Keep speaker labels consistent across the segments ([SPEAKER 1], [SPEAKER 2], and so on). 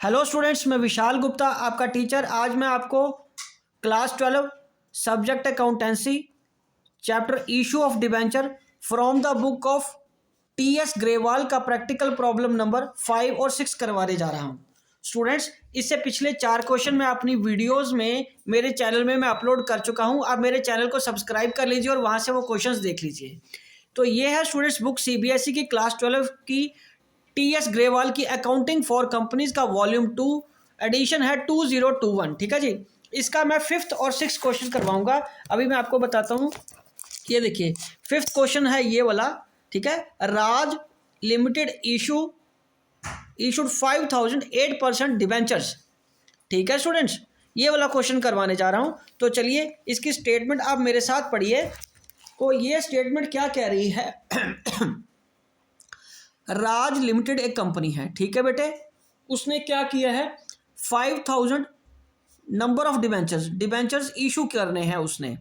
[SPEAKER 1] Hello students, मैं विशाल गुप्ता आपका teacher. आज मैं आपको class 12 subject accountancy chapter issue of debenture from the book of T.S.. Grewal का प्रैक्टिकल प्रॉब्लम नंबर 5 और 6 करवाने जा रहा हूं। स्टूडेंट्स, इससे पिछले 4 क्वेश्चन मैं अपनी वीडियोस में मेरे चैनल में मैं अपलोड कर चुका हूं। आप मेरे चैनल को सब्सक्राइब कर लीजिए और वहां से वो क्वेश्चंस देख लीजिए। तो ये है स्टूडेंट्स बुक सीबीएसई की क्लास 12 की टी.एस. ग्रेवाल की अकाउंटिंग फॉर कंपनीज का वॉल्यूम 2 एडिशन है 2021। ठीक है जी। इसका मैं 5th और 6th क्वेश्चन करवाऊंगा। अभी मैं आपको बताता हूँ। ये देखिए 5th क्वेश्चन है ये वाला। ठीक है, राज लिमिटेड इशूड 5000 8% डिबेंचर्स। ठीक है स्टूडेंट्स, ये वाला क्वेश्चन करवाने जा रहा हूँ। तो चलिए इसकी स्टेटमेंट आप मेरे साथ पढ़िए। तो ये स्टेटमेंट क्या कह रही है राज लिमिटेड एक कंपनी है। ठीक है बेटे, उसने क्या किया है 5000 नंबर ऑफ डिबेंचर्स इशू करने हैं उसने।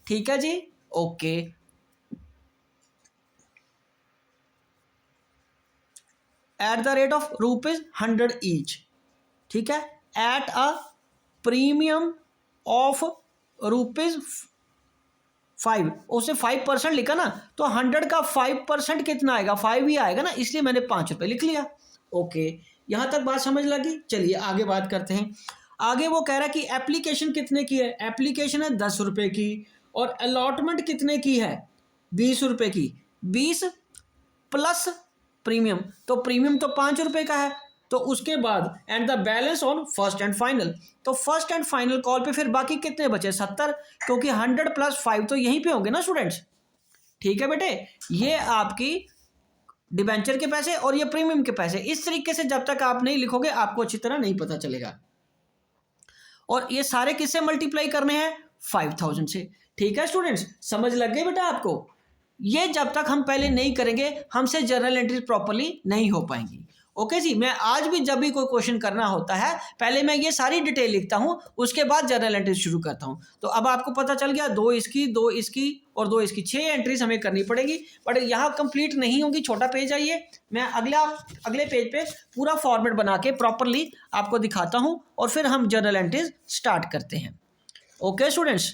[SPEAKER 1] ठीक है जी, okay. At the rate of ₹100 each. ठीक है, एट अ प्रीमियम ऑफ ₹5। उसने 5% लिखा ना, तो 100 का 5% कितना आएगा? 5 ही आएगा ना, इसलिए मैंने ₹5 लिख लिया। ओके, यहां तक बात समझ लगी। चलिए आगे बात करते हैं। आगे वो कह रहा है कि एप्लीकेशन कितने की है। एप्लीकेशन है ₹10 की और अलॉटमेंट कितने की है? ₹20 की। 20 प्लस प्रीमियम, तो प्रीमियम तो ₹5 का है। तो उसके बाद and the balance on first and final. तो फर्स्ट एंड फाइनल कॉल पे फिर बाकी कितने बचे? 70, क्योंकि 100 + 5 तो यहीं पे होंगे ना स्टूडेंट्स। ठीक है बेटे, ये आपकी डिबेंचर के पैसे और ये प्रीमियम के पैसे। इस तरीके से जब तक आप नहीं लिखोगे आपको अच्छी तरह नहीं पता चलेगा। और ये सारे किससे मल्टीप्लाई करने हैं? 5000 से। ठीक है स्टूडेंट्स, समझ लग गई बेटा आपको? ये जब तक हम पहले नहीं करेंगे हमसे जर्नल एंट्री प्रॉपर्ली नहीं हो पाएंगी। ओके जी, मैं आज भी जब भी कोई क्वेश्चन करना होता है पहले मैं ये सारी डिटेल लिखता हूं, उसके बाद जर्नल एंट्री शुरू करता हूं। तो अब आपको पता चल गया, 2 इसकी 2 इसकी और 2 इसकी 6 एंट्रीज हमें करनी पड़ेगी। बट यहाँ कंप्लीट नहीं होंगी, छोटा पेज आइए, मैं अगले पेज पे पूरा फॉर्मेट बना के प्रॉपरली आपको दिखाता हूं और फिर हम जर्नल एंट्रीज स्टार्ट करते हैं। ओके स्टूडेंट्स,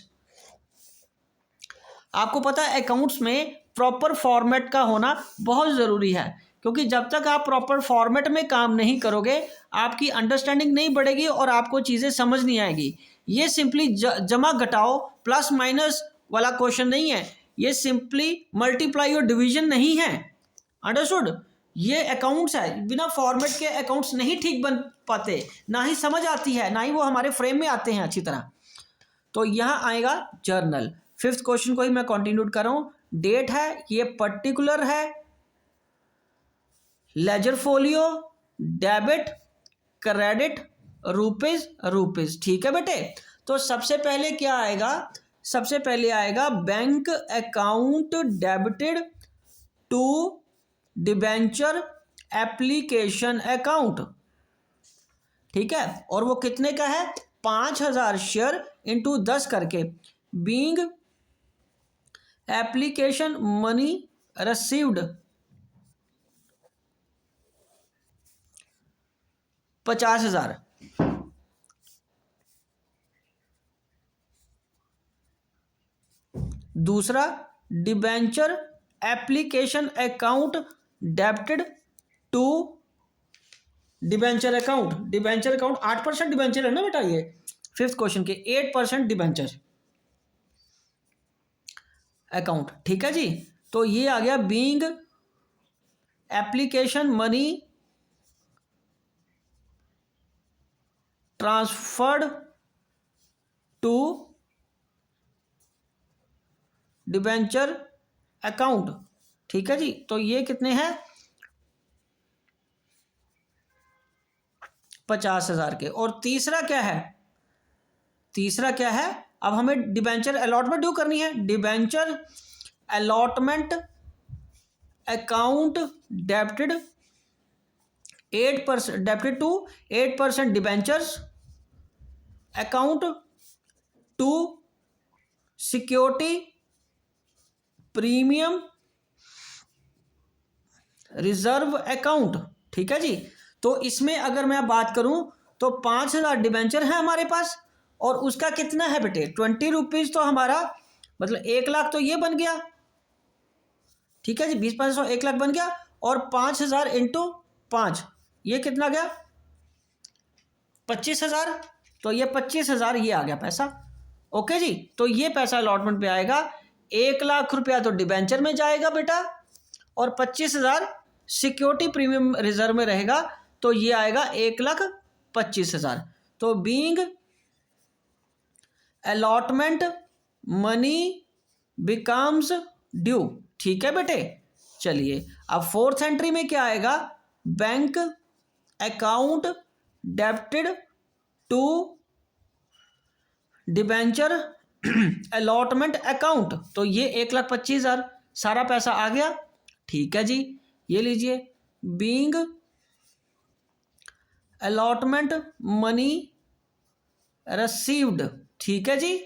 [SPEAKER 1] आपको पता है अकाउंट्स में प्रॉपर फॉर्मेट का होना बहुत ज़रूरी है, क्योंकि जब तक आप प्रॉपर फॉर्मेट में काम नहीं करोगे आपकी अंडरस्टैंडिंग नहीं बढ़ेगी और आपको चीज़ें समझ नहीं आएगी। ये सिंपली जमा घटाओ प्लस माइनस वाला क्वेश्चन नहीं है, ये सिंपली मल्टीप्लाई और डिवीजन नहीं है। अंडरस्टूड? ये अकाउंट्स है, बिना फॉर्मेट के अकाउंट्स नहीं ठीक बन पाते, ना ही समझ आती है, ना ही वो हमारे फ्रेम में आते हैं अच्छी तरह। तो यहाँ आएगा जर्नल। 5th क्वेश्चन को ही मैं कंटिन्यू कर रहा हूं। डेट है, ये पर्टिकुलर है, laser folio, debit, credit, rupees. ठीक है बेटे, तो सबसे पहले क्या आएगा? सबसे पहले आएगा bank account debited to debenture application account. ठीक है, और वो कितने का है? 5000 शेयर इंटू 10 करके। Being application money received 50,000। दूसरा, debenture application account debited to debenture account. Debenture account 8% debenture है ना बेटा, ये 5th क्वेश्चन के 8% डिबेंचर अकाउंट। ठीक है जी, तो ये आ गया being application money transferred to debenture account. ठीक है जी, तो ये कितने हैं? 50,000 के। और तीसरा क्या है? तीसरा क्या है? अब हमें डिबेंचर अलॉटमेंट ड्यू करनी है। Debenture allotment account debited 8% debited to 8% debentures account to security premium reserve account. ठीक है जी, तो इसमें अगर मैं बात करूं तो 5,000 डिबेंचर है हमारे पास, और उसका कितना है बेटे 20 रुपीज़, तो हमारा मतलब 1 लाख तो ये बन गया, ठीक है जी, 20 1 लाख बन गया, और 5,000 इंटू 5 ये कितना गया 25,000, तो ये 25,000 ये आ गया पैसा। ओके जी, तो ये पैसा अलॉटमेंट पे आएगा। 1 लाख रुपया तो डिबेंचर में जाएगा बेटा, और 25,000 सिक्योरिटी प्रीमियम रिजर्व में रहेगा, तो ये आएगा 1,25,000। तो being allotment money becomes due, ठीक है बेटे। चलिए अब फोर्थ एंट्री में क्या आएगा, bank account debited to debenture allotment account, तो ये 1,25,000 सारा पैसा आ गया, ठीक है जी। ये लीजिए बीइंग अलॉटमेंट मनी रिसीव्ड, ठीक है जी।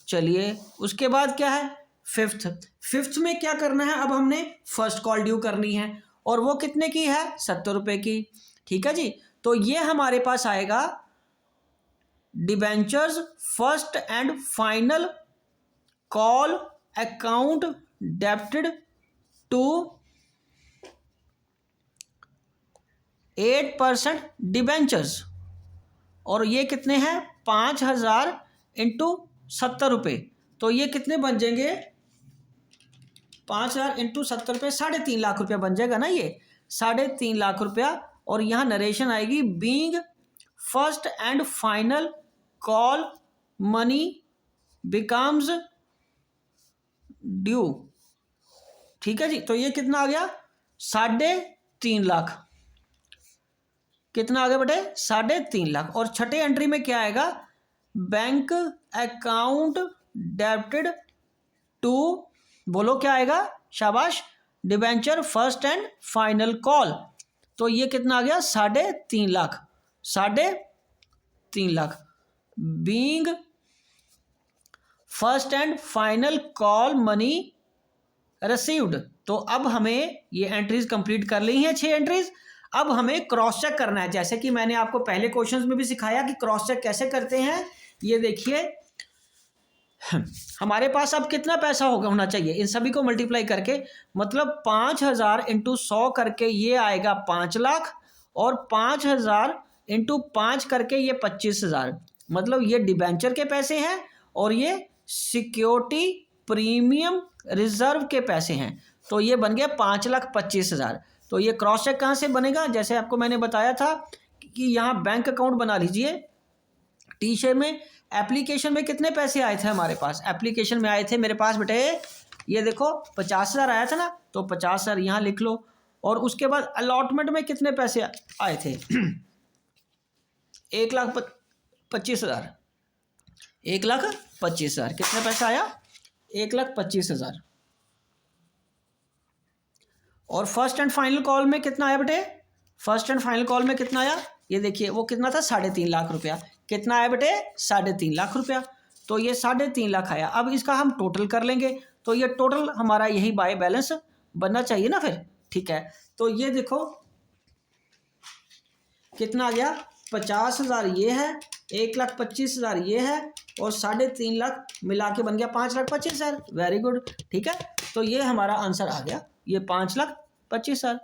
[SPEAKER 1] चलिए उसके बाद क्या है फिफ्थ में क्या करना है, अब हमने फर्स्ट कॉल ड्यू करनी है, और वो कितने की है 70 रुपये की, ठीक है जी। तो ये हमारे पास आएगा debentures first and final call account debited to 8% debentures, और ये कितने हैं 5,000 इंटू 70 रुपये, तो ये कितने बन जाएंगे 5,000 इंटू 70 रुपये 3.5 लाख रुपया बन जाएगा ना, ये 3.5 लाख रुपया। और यहाँ नरेशन आएगी being first and final call money becomes due, ठीक है जी। तो ये कितना आ गया 3.5 लाख, कितना आ गया बेटे 3.5 लाख। और छठे एंट्री में क्या आएगा, बैंक अकाउंट डेबिटेड टू, बोलो क्या आएगा, शाबाश, debenture first and final call, तो ये कितना आ गया 3.5 lakh, 3.5 lakh. Being first and final call money received, तो अब हमें ये एंट्रीज कंप्लीट कर ली हैं 6 एंट्रीज। अब हमें क्रॉस चेक करना है, जैसे कि मैंने आपको पहले क्वेश्चंस में भी सिखाया कि क्रॉस चेक कैसे करते हैं। ये देखिए हमारे पास अब कितना पैसा होना चाहिए, इन सभी को मल्टीप्लाई करके, मतलब 5,000 इंटू 100 करके ये आएगा 5 लाख, और 5,000 इंटू 5 करके ये 25,000, मतलब ये डिबेंचर के पैसे हैं और ये सिक्योरिटी प्रीमियम रिजर्व के पैसे हैं, तो ये बन गया 5,25,000। तो ये क्रॉस चेक कहाँ से बनेगा, जैसे आपको मैंने बताया था कि यहाँ बैंक अकाउंट बना लीजिए। टी शेयर में एप्लीकेशन में कितने पैसे आए थे हमारे पास, एप्लीकेशन में आए थे मेरे पास बेटे, ये देखो 50,000 आया था ना, तो 50,000 यहाँ लिख लो। और उसके बाद अलॉटमेंट में कितने पैसे आए थे 1,25,000, 1,25,000 कितने पैसा आया 1,25,000। और फर्स्ट एंड फाइनल कॉल में कितना आया बेटे, फर्स्ट एंड फाइनल कॉल में कितना आया, ये देखिए वो कितना था 3.5 लाख रुपया, कितना आया बेटे 3.5 लाख रुपया, तो ये 3.5 लाख आया। अब इसका हम टोटल कर लेंगे, तो ये टोटल हमारा यही बाय बैलेंस बनना चाहिए ना फिर, ठीक है। तो ये देखो कितना आ गया 50,000 ये है, 1,25,000 ये है, और 3.5 लाख मिला के बन गया 5,25,000। वेरी गुड, ठीक है। तो ये हमारा आंसर आ गया, ये 5,25,000।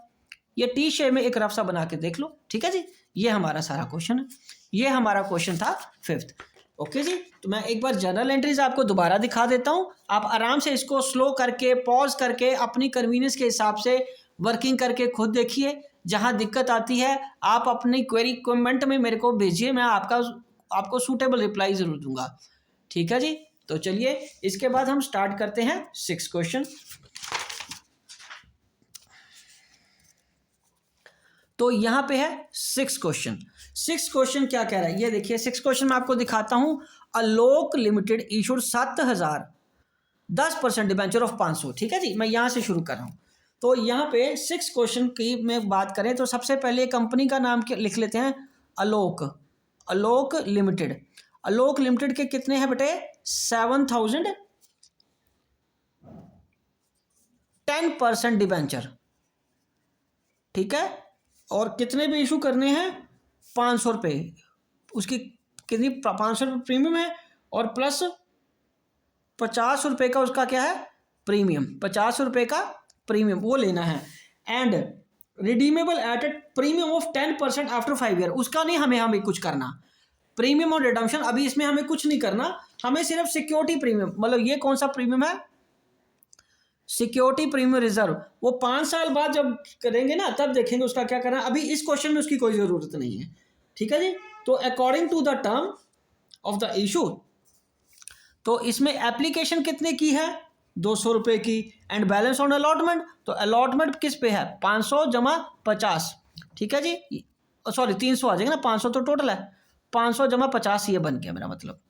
[SPEAKER 1] ये टी शेप में एक रफ सा बना के देख लो, ठीक है जी। ये हमारा सारा क्वेश्चन है, ये हमारा क्वेश्चन था 5th। ओके जी, तो मैं एक बार जर्नल एंट्रीज आपको दोबारा दिखा देता हूँ, आप आराम से इसको स्लो करके पॉज करके अपनी कन्वीनियंस के हिसाब से वर्किंग करके खुद देखिए। जहाँ दिक्कत आती है आप अपनी क्वेरी कमेंट में मेरे को भेजिए, मैं आपको सूटेबल रिप्लाई ज़रूर दूंगा, ठीक है जी। तो चलिए इसके बाद हम स्टार्ट करते हैं 6 क्वेश्चन। तो यहाँ पे है 6 क्वेश्चन। 6 क्वेश्चन क्या कह रहा है, ये देखिए 6 क्वेश्चन मैं आपको दिखाता हूँ। आलोक लिमिटेड इशूड 7,000 10% डिबेंचर ऑफ 500, ठीक है जी। मैं यहाँ से शुरू कर रहा हूँ। तो यहाँ पे 6 क्वेश्चन की में बात करें तो सबसे पहले कंपनी का नाम लिख लेते हैं आलोक, आलोक लिमिटेड। आलोक लिमिटेड के कितने हैं बेटे 7,000 10% डिबेंचर, ठीक है। और कितने भी इशू करने हैं, 500 रुपये, उसकी कितनी 500 रुपये प्रीमियम है और प्लस 50 रुपये का उसका क्या है प्रीमियम, 50 रुपये का प्रीमियम वो लेना है। And redeemable eight A premium of 10% after 5 year, उसका नहीं हमें कुछ करना। प्रीमियम और रिडम्पशन अभी इसमें हमें कुछ नहीं करना, हमें सिर्फ सिक्योरिटी प्रीमियम, मतलब ये कौन सा प्रीमियम है, सिक्योरिटी प्रीमियम रिजर्व, वो 5 साल बाद जब करेंगे ना तब देखेंगे उसका क्या करना, अभी इस क्वेश्चन में उसकी कोई ज़रूरत नहीं है। ठीक है जी। तो according to the term of the issue, तो इसमें एप्लीकेशन कितने की है, 200 रुपये की, एंड बैलेंस ऑन अलॉटमेंट, तो अलॉटमेंट किस पे है, 500 जमा 50। ठीक है जी, सॉरी 300 आ जाएगा ना, 500 तो टोटल है, 500 जमा 50 ये बन गया मेरा मतलब।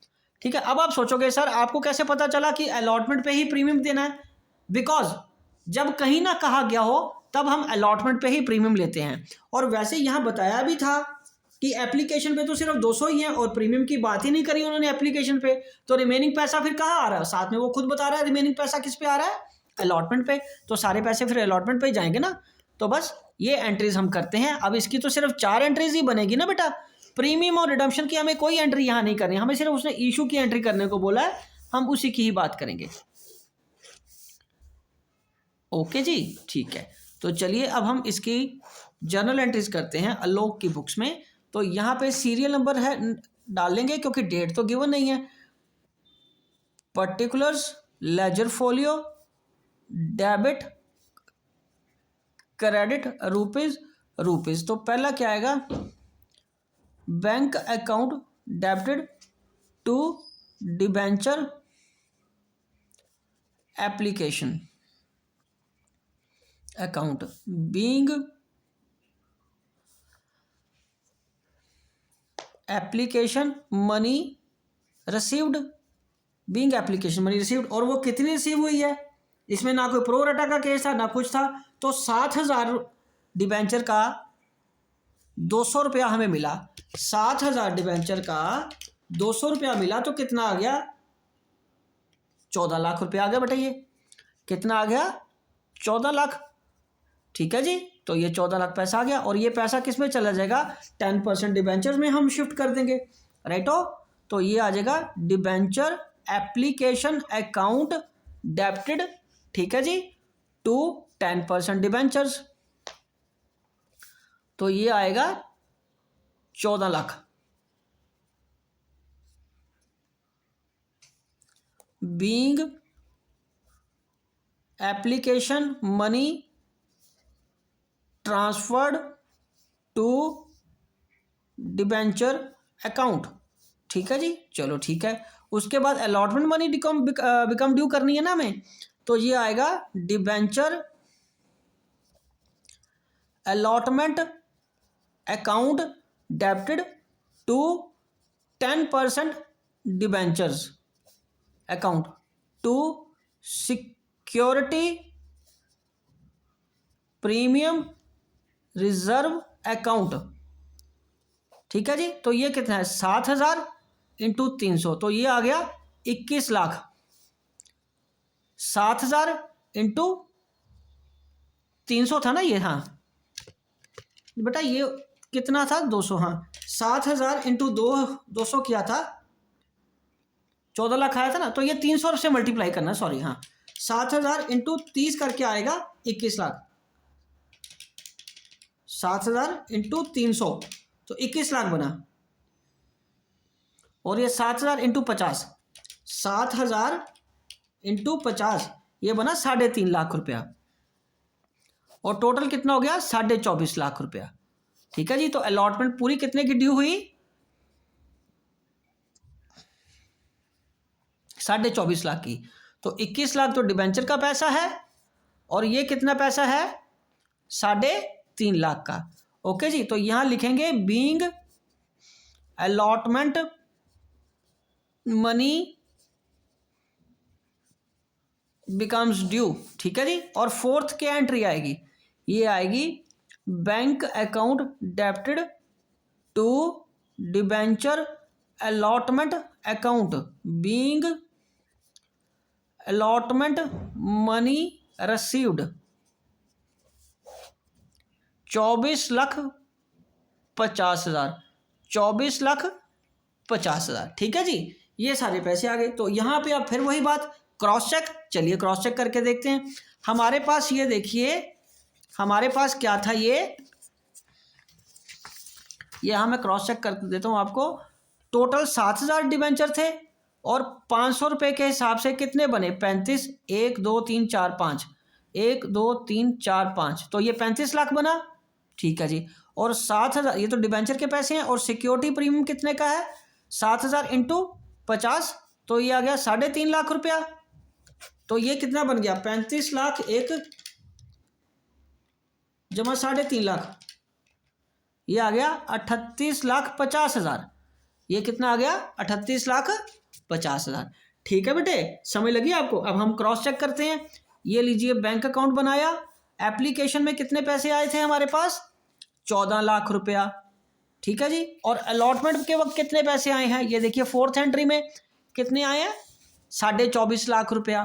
[SPEAKER 1] ठीक है, अब आप सोचोगे सर आपको कैसे पता चला कि अलॉटमेंट पे ही प्रीमियम देना है, बिकॉज जब कहीं ना कहा गया हो तब हम अलॉटमेंट पे ही प्रीमियम लेते हैं। और वैसे यहाँ बताया भी था कि एप्लीकेशन पे तो सिर्फ 200 ही है और प्रीमियम की बात ही नहीं करी उन्होंने एप्लीकेशन पे, तो रिमेनिंग पैसा फिर कहाँ आ रहा है, साथ में वो खुद बता रहा है रिमेनिंग पैसा किस पे आ रहा है, अलॉटमेंट पे, तो सारे पैसे फिर अलॉटमेंट पे ही जाएंगे ना। तो बस ये एंट्रीज हम करते हैं। अब इसकी तो सिर्फ 4 एंट्रीज ही बनेगी ना बेटा, प्रीमियम और रिडम्पशन की हमें कोई एंट्री यहाँ नहीं करनी, हमें सिर्फ उसने इशू की एंट्री करने को बोला है, हम उसी की ही बात करेंगे। ओके जी, ठीक है। तो चलिए अब हम इसकी जर्नल एंट्रीज करते हैं आलोक की बुक्स में। तो यहाँ पे सीरियल नंबर है डालेंगे क्योंकि डेट तो गिवन नहीं है, particulars, ledger folio, debit, credit, rupees. तो पहला क्या आएगा, bank account debited to debenture application account being application money received, being application money received, और वो कितनी रिसीव हुई है, इसमें ना कोई प्रो रटा का केस था ना कुछ था, तो 7,000 डिबेंचर का 200 रुपया हमें मिला, 7,000 डिबेंचर का 200 रुपया मिला, तो कितना आ गया, 14 लाख रुपया आ गया बेटा, ये कितना आ गया, 14 लाख। ठीक है जी, तो ये 14 लाख पैसा आ गया, और ये पैसा किस में चला जाएगा, 10% डिबेंचर में हम शिफ्ट कर देंगे, राइट हो। तो ये आ जाएगा डिबेंचर एप्लीकेशन अकाउंट डेबिटेड, ठीक है जी, टू 10% डिबेंचर्स, तो ये आएगा 14 lakh. Being application money transferred to debenture account, ठीक है जी, चलो ठीक है। उसके बाद अलॉटमेंट मनी बिकम ड्यू करनी है ना हमें, तो ये आएगा debenture allotment account debited to 10% debentures account to security premium reserve account, ठीक है जी। तो ये कितना है, 7,000 इंटू 300, तो ये आ गया 21 लाख, 7,000 इंटू 300 था ना ये, हाँ बेटा ये कितना था, 200, हाँ 7,000 इंटू 200 किया था, 14 लाख आया था ना, तो ये 300 से मल्टीप्लाई करना, सॉरी हाँ, 7,000 इंटू 30 करके आएगा 21 लाख, 7,000 इंटू 300 तो 21 लाख बना, और ये 7,000 इंटू 50, 7,000 इंटू 50 ये बना 3.5 लाख रुपया, और टोटल कितना हो गया, 24.5 लाख रुपया, ठीक है जी। तो अलॉटमेंट पूरी कितने की ड्यू हुई, 24.5 लाख की, तो 21 लाख तो डिबेंचर का पैसा है, और ये कितना पैसा है, 3.5 लाख का। ओके जी, तो यहां लिखेंगे being allotment money becomes due, ठीक है जी। और फोर्थ क्या एंट्री आएगी, ये आएगी bank account debited to debenture allotment account being allotment money received, 24,50,000, 24,50,000। ठीक है जी, ये सारे पैसे आ गए। तो यहाँ पे अब फिर वही बात, क्रॉस चेक। चलिए क्रॉस चेक करके देखते हैं। हमारे पास ये देखिए, हमारे पास क्या था, ये यहाँ मैं क्रॉस चेक कर देता हूँ आपको। टोटल 7,000 डिबेंचर थे और 500 रुपये के हिसाब से कितने बने, 35, 1 2 3 4 5, 1 2 3 4 5, तो ये 35 लाख बना। ठीक है जी, और 7,000 ये तो डिबेंचर के पैसे हैं, और सिक्योरिटी प्रीमियम कितने का है, 7,000 इंटू 50, तो ये आ गया 3.5 लाख रुपया। तो ये कितना बन गया, 35 लाख एक जमा 3.5 लाख, ये आ गया 38,50,000। ये कितना आ गया, 38,50,000। ठीक है बेटे, समझ लगी आपको। अब हम क्रॉस चेक करते हैं। ये लीजिए, बैंक अकाउंट बनाया, एप्लीकेशन में कितने पैसे आए थे हमारे पास, 14 लाख रुपया। ठीक है जी, और अलॉटमेंट के वक्त कितने पैसे आए हैं, ये देखिए 4th एंट्री में कितने आए हैं, 24.5 लाख रुपया।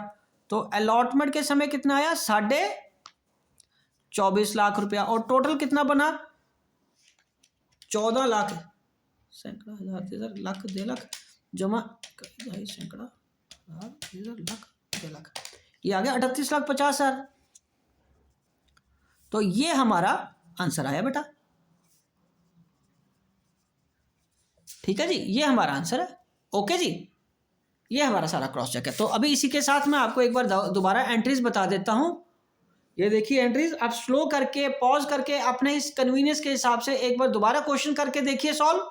[SPEAKER 1] तो अलॉटमेंट के समय कितना आया, 24.5 लाख रुपया, और टोटल कितना बना, 14 लाख, सैकड़ा, हजार, 1000, लाख, 1.5 लाख जमा सैकड़ा, हजार, 1000, लाख, 1.5 लाख, ये आ गया 38,50,000। तो ये हमारा आंसर आया बेटा। ठीक है जी, ये हमारा आंसर है। ओके जी, ये हमारा सारा क्रॉस चेक है। तो अभी इसी के साथ मैं आपको एक बार दोबारा एंट्रीज बता देता हूं। ये देखिए एंट्रीज, आप स्लो करके, पॉज करके, अपने इस कन्वीनियंस के हिसाब से एक बार दोबारा क्वेश्चन करके देखिए सॉल्व।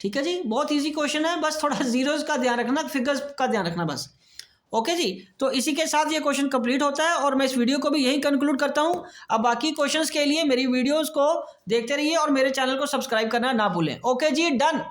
[SPEAKER 1] ठीक है जी, बहुत इजी क्वेश्चन है, बस थोड़ा जीरोस का ध्यान रखना, फिगर्स का ध्यान रखना बस। ओके जी, तो इसी के साथ ये क्वेश्चन कंप्लीट होता है और मैं इस वीडियो को भी यहीं कंक्लूड करता हूं। अब बाकी क्वेश्चंस के लिए मेरी वीडियोस को देखते रहिए और मेरे चैनल को सब्सक्राइब करना ना भूलें। ओके जी, डन।